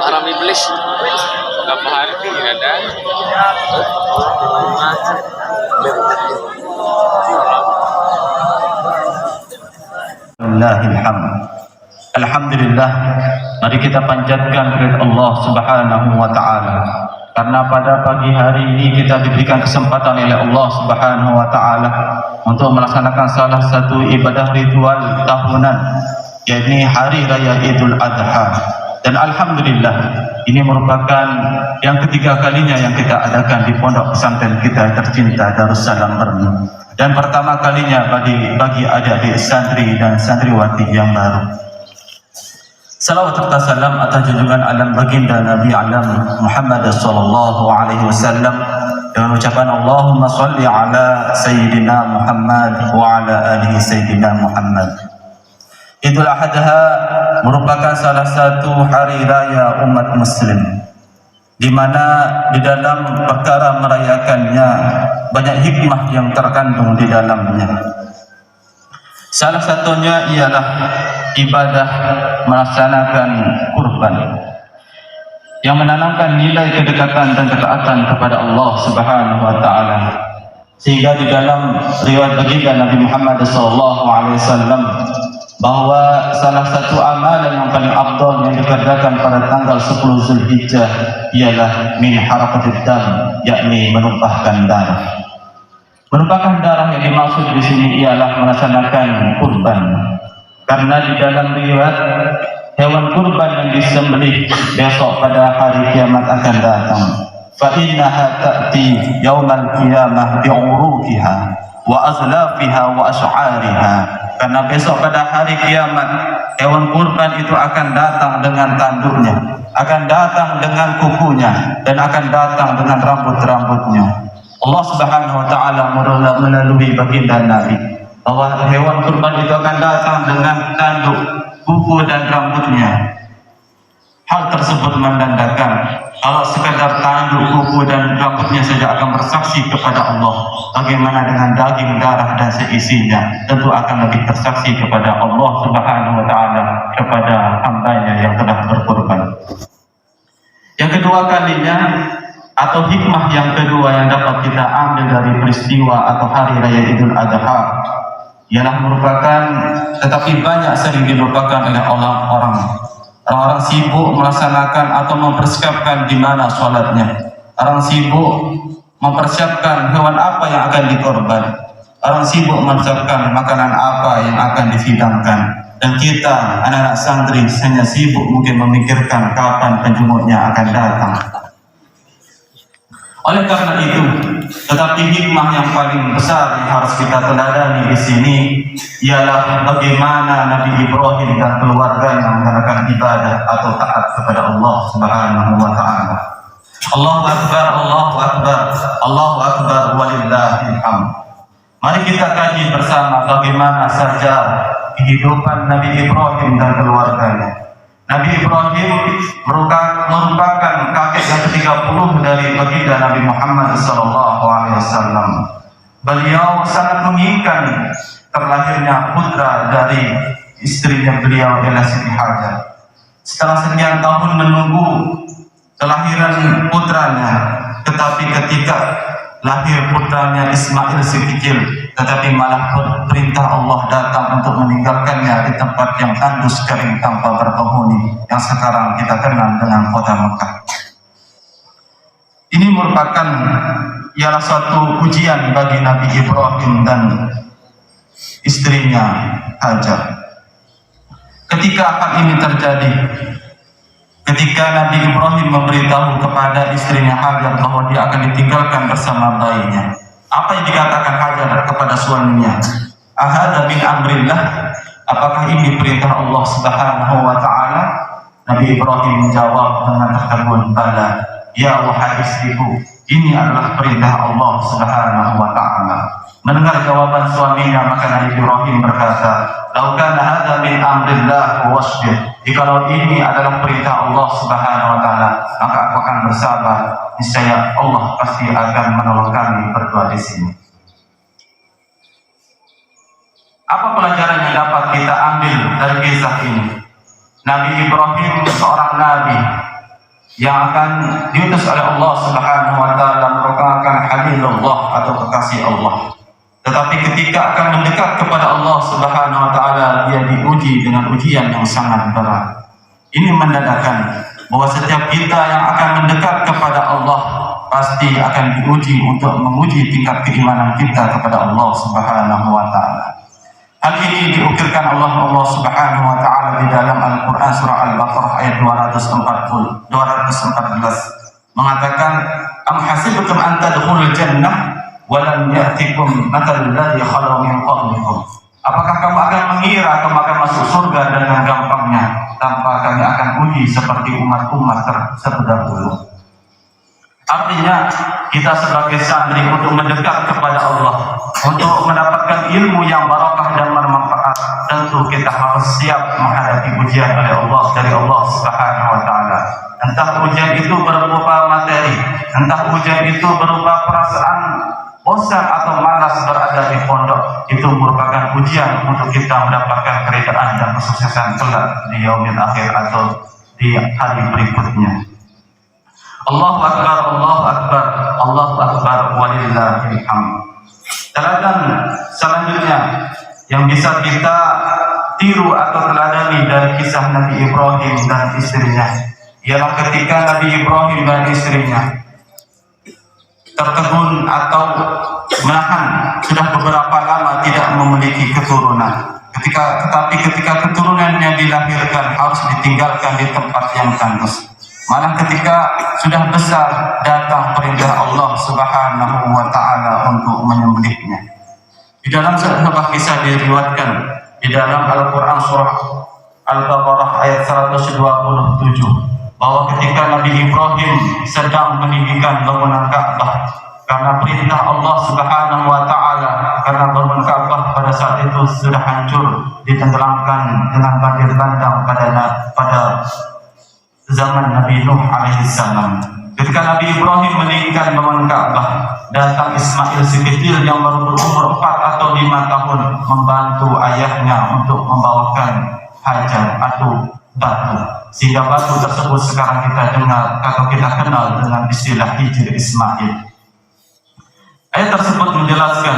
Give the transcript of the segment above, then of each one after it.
Haram iblis. Berapa hari ada? Alhamdulillah, mari kita panjatkan kepada Allah Subhanahu wa taala. Karena pada pagi hari ini kita diberikan kesempatan oleh Allah Subhanahu wa taala untuk melaksanakan salah satu ibadah ritual tahunan, yakni hari raya Idul Adha. Dan alhamdulillah, ini merupakan yang ketiga kalinya yang kita adakan di pondok pesantren kita tercinta Darussalam Merni, dan pertama kalinya bagi adik-adik santri dan santriwati yang baru. Salawat serta salam atas junjungan alam baginda Nabi alam Muhammad sallallahu alaihi wasallam dengan ucapan Allahumma shalli ala sayyidina Muhammad wa ala alihi sayyidina Muhammad. Idul Adha merupakan salah satu hari raya umat muslim, di mana di dalam perkara merayakannya banyak hikmah yang terkandung di dalamnya. Salah satunya ialah ibadah melaksanakan kurban yang menanamkan nilai kedekatan dan ketaatan kepada Allah Subhanahu wa taala. Sehingga di dalam riwayat baginda Nabi Muhammad SAW bahwa salah satu amalan yang paling afdal yang dikerjakan pada tanggal 10 Zulhijjah ialah min harakatid dam, yakni menumpahkan darah. Menumpahkan darah yang dimaksud di sini ialah melaksanakan kurban. Karena di dalam riwayat hewan kurban yang disembelih besok pada hari kiamat akan datang. Fa innaha ta'ti yaumal qiyamah bi'uruqiha wa azlafiha wa asy'ariha. Karena besok pada hari kiamat hewan kurban itu akan datang dengan tanduknya, akan datang dengan kukunya, dan akan datang dengan rambut-rambutnya. Allah Subhanahu wa taala melalui baginda Nabi bahwa hewan kurban itu akan datang dengan tanduk, kuku dan rambutnya. Hal tersebut menandakan kalau sekadar tanduk, kuku dan rambutnya saja akan bersaksi kepada Allah, bagaimana dengan daging, darah dan seisinya tentu akan lebih tersaksi kepada Allah Subhanahu wa taala, kepada hambanya yang telah berkorban. Yang kedua kalinya atau hikmah yang kedua yang dapat kita ambil dari peristiwa atau hari raya Idul Adha ialah merupakan, tetapi banyak sering dilupakan oleh orang-orang. Orang-orang sibuk melaksanakan atau mempersiapkan di mana sholatnya. Orang sibuk mempersiapkan hewan apa yang akan dikorban. Orang sibuk mempersiapkan makanan apa yang akan dihidangkan. Dan kita, anak-anak santri, hanya sibuk mungkin memikirkan kapan penjemuknya akan datang. Oleh karena itu, tetapi hikmah yang paling besar yang harus kita teladani di sini ialah bagaimana Nabi Ibrahim dan keluarganya menjalankan ibadah atau taat kepada Allah Subhanahu wa taala. Allahu akbar, Allahu akbar, Allahu akbar walillahil hamd. Mari kita kaji bersama bagaimana saja kehidupan Nabi Ibrahim dan keluarganya. Nabi Ibrahim merupakan kakek yang ke-30 dari baginda Nabi Muhammad SAW. Beliau sangat menginginkan terlahirnya putra dari istrinya beliau ialah Siti Hajar. Setelah sekian tahun menunggu kelahiran putranya, tetapi ketika lahir putranya Ismail si kecil, tetapi malah perintah Allah datang untuk meninggalkannya di tempat yang tandus kering tanpa berpenghuni yang sekarang kita kenal dengan kota Mekah. Ini merupakan ialah suatu ujian bagi Nabi Ibrahim dan istrinya Hajar. Ketika hal ini terjadi, ketika Nabi Ibrahim memberitahu kepada istrinya Hajar bahwa dia akan ditinggalkan bersama bayinya, apa yang dikatakan Hajar kepada suaminya? Ahada min amrillah, apakah ini perintah Allah Subhanahu wa taala? Nabi Ibrahim menjawab dengan tertegun, bala, ya wahai istriku, ini adalah perintah Allah Subhanahu wa taala. Mendengar jawaban suaminya, maka Nabi Ibrahim berkata, "Lau kana hadza min amrillah wasbir." Jikalau ini adalah perintah Allah Subhanahu wa taala, maka aku akan bersabar. Niscaya Allah pasti akan menolong kami berdua di sini. Apa pelajaran yang dapat kita ambil dari kisah ini? Nabi Ibrahim seorang nabi yang akan diutus oleh Allah Subhanahu wa taala, merupakan Halilullah atau kekasih Allah. Tetapi ketika akan mendekat kepada Allah Subhanahu wa taala, dia diuji dengan ujian yang sangat berat. Ini menandakan bahwa setiap kita yang akan mendekat kepada Allah pasti akan diuji untuk menguji tingkat keimanan kita kepada Allah Subhanahu wa taala. Hal ini diukirkan Allah Subhanahu wa taala di dalam Al-Qur'an surah Al-Baqarah ayat 214 mengatakan, am hasibtum an tadkhulul jannah wa lam ya'tikum mathalul ladzi khalu min qablikum. Apakah kamu akan mengira kamu akan masuk surga dengan gampangnya tanpa kami akan uji seperti umat-umat terdahulu? Artinya kita sebagai santri untuk mendekat kepada Allah, untuk mendapatkan ilmu yang barakah dan bermanfaat, tentu kita harus siap menghadapi ujian oleh Allah dari Allah Subhanahu wa taala. Entah ujian itu berupa materi, entah ujian itu berupa perasaan bosan atau malas berada di pondok, itu merupakan ujian untuk kita mendapatkan keridaan dan kesuksesan kelak di yaumil akhir atau di hari berikutnya. Allahu akbar, Allahu akbar, Allahu akbar walillahil hamd. Teladan selanjutnya yang bisa kita tiru atau teladani dari kisah Nabi Ibrahim dan istrinya ialah ketika Nabi Ibrahim dan istrinya tertegun atau menahan sudah beberapa lama tidak memiliki keturunan. Tetapi ketika keturunannya dilahirkan harus ditinggalkan di tempat yang tandus. Malah ketika sudah besar datang perintah Allah Subhanahu wa taala untuk menyembelihnya. Di dalam sebuah kisah diriwayatkan di dalam Al-Qur'an surah Al-Baqarah ayat 127 bahwa ketika Nabi Ibrahim sedang meninggikan bangunan Ka'bah, karena perintah Allah Subhanahu wa taala, karena bangunan Ka'bah pada saat itu sudah hancur, ditenggelamkan dengan banjir bandang pada zaman Nabi Nuh alaihissalam. Ketika Nabi Ibrahim meninggikan bangunan Ka'bah, datang Ismail si kecil yang baru berumur 4 atau 5 tahun membantu ayahnya untuk membawakan hajar atau batu, sehingga batu tersebut sekarang kita dengar atau kita kenal dengan istilah hijr Ismail. Ayat tersebut menjelaskan,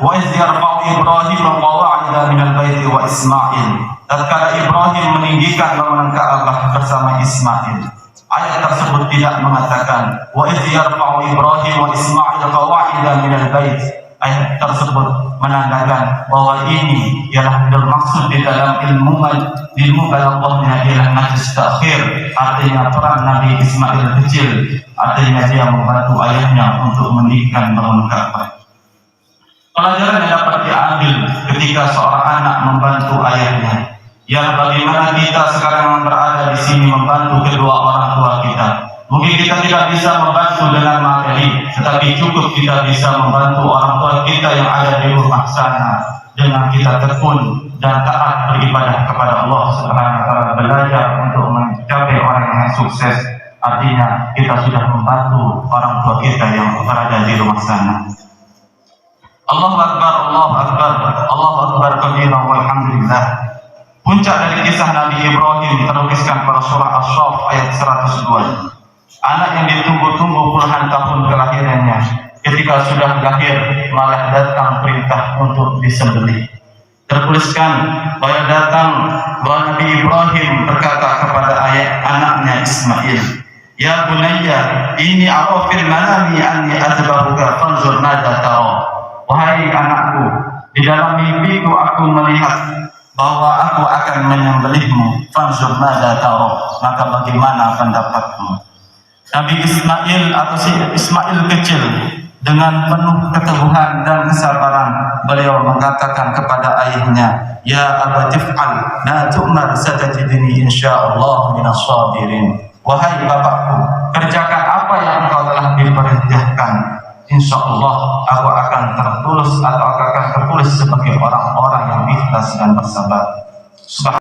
wa iz yarfa'u Ibrahim qawa'ida minal baiti wa Ismail. Tatkala Ibrahim meninggikan bangunan Ka'bah bersama Ismail. Ayat tersebut tidak mengatakan wa iz yarfa'u Ibrahim wa Ismail qawa'ida minal bait. Ayat tersebut menandakan bahwa ini ialah bermaksud di dalam ilmu balagha ialah najis takhir, artinya peran Nabi Ismail kecil, artinya dia membantu ayahnya untuk mendirikan bangunan Ka'bah. Pelajaran yang dapat diambil ketika seorang anak membantu ayahnya, yang bagaimana kita sekarang berada di sini membantu kedua orang tua kita. Mungkin kita tidak bisa membantu dengan materi, tetapi cukup kita bisa membantu orang tua kita yang ada di rumah sana dengan kita tekun dan taat beribadah kepada Allah Subhanahu wa taala, belajar untuk mencapai orang yang sukses. Artinya kita sudah membantu orang tua kita yang berada di rumah sana. Allahu Akbar, Allahu Akbar, Allahu Akbar kabiran walhamdulillah. Puncak dari kisah Nabi Ibrahim tertuliskan pada surah Asy-Syaff ayat 102. Anak yang ditunggu-tunggu puluhan tahun kelahirannya, ketika sudah lahir malah datang perintah untuk disembelih. Tertuliskan bahwa Nabi Ibrahim berkata kepada anaknya Ismail, "Ya bunayya, inni ara fil manami anni azbahuka fanzur madza tara." Wahai anakku, di dalam mimpiku aku melihat bahwa aku akan menyembelihmu. Fanzur madza tara, maka bagaimana pendapatmu? Nabi Ismail atau si Ismail kecil dengan penuh keteguhan dan kesabaran beliau mengatakan kepada ayahnya, "Ya abatif'al la tu'mar satajidni insyaallah minas sabirin." Wahai bapakku, kerjakan apa yang engkau telah diperintahkan. Insyaallah aku akan tertulis sebagai orang-orang yang ikhlas dan bersabar. Subhanallah.